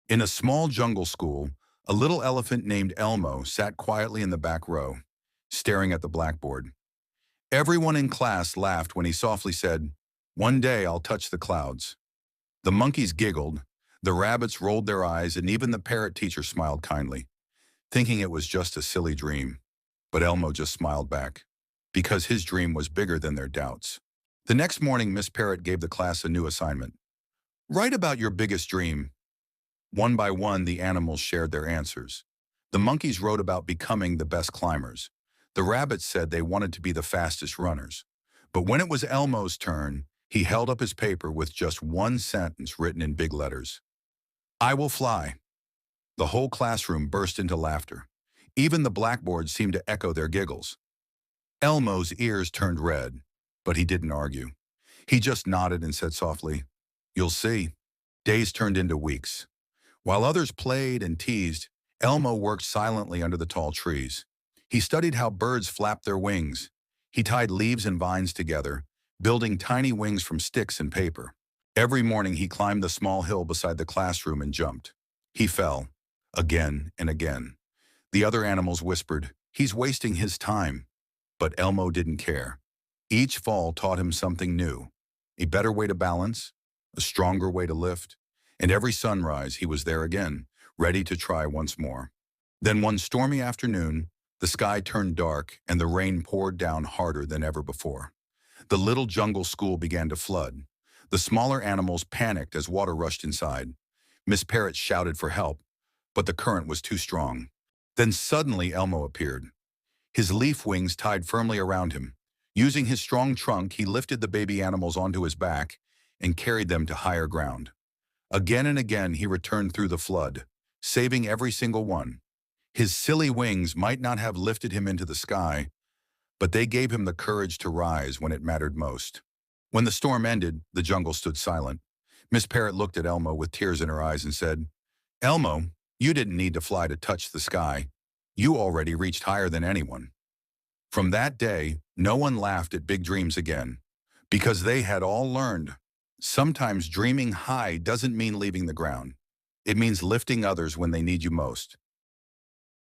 In a small jungle school, a little elephant named Elmo sat quietly in the back row, staring at the blackboard. Everyone in class laughed when he softly said, "One day I'll touch the clouds." The monkeys giggled, the rabbits rolled their eyes, and even the parrot teacher smiled kindly, thinking it was just a silly dream. But Elmo just smiled back, because his dream was bigger than their doubts. The next morning, Miss Parrot gave the class a new assignment. Write about your biggest dream. One by one, the animals shared their answers. The monkeys wrote about becoming the best climbers. The rabbits said they wanted to be the fastest runners. But when it was Elmo's turn, he held up his paper with just one sentence written in big letters. "I will fly." The whole classroom burst into laughter. Even the blackboard seemed to echo their giggles. Elmo's ears turned red, but he didn't argue. He just nodded and said softly, "You'll see." Days turned into weeks. While others played and teased, Elmo worked silently under the tall trees. He studied how birds flapped their wings. He tied leaves and vines together, building tiny wings from sticks and paper. Every morning he climbed the small hill beside the classroom and jumped. He fell, again and again. The other animals whispered, "He's wasting his time." But Elmo didn't care. Each fall taught him something new, a better way to balance, a stronger way to lift, and every sunrise he was there again, ready to try once more. Then one stormy afternoon, the sky turned dark and the rain poured down harder than ever before. The little jungle school began to flood. The smaller animals panicked as water rushed inside. Miss Parrot shouted for help, but the current was too strong. Then suddenly Elmo appeared, his leaf wings tied firmly around him. Using his strong trunk, he lifted the baby animals onto his back and carried them to higher ground. Again and again he returned through the flood, saving every single one. His silly wings might not have lifted him into the sky, but they gave him the courage to rise when it mattered most. When the storm ended, the jungle stood silent. Miss Parrot looked at Elmo with tears in her eyes and said, "Elmo, you didn't need to fly to touch the sky. You already reached higher than anyone." From that day, no one laughed at big dreams again, because they had all learned sometimes dreaming high doesn't mean leaving the ground. It means lifting others when they need you most.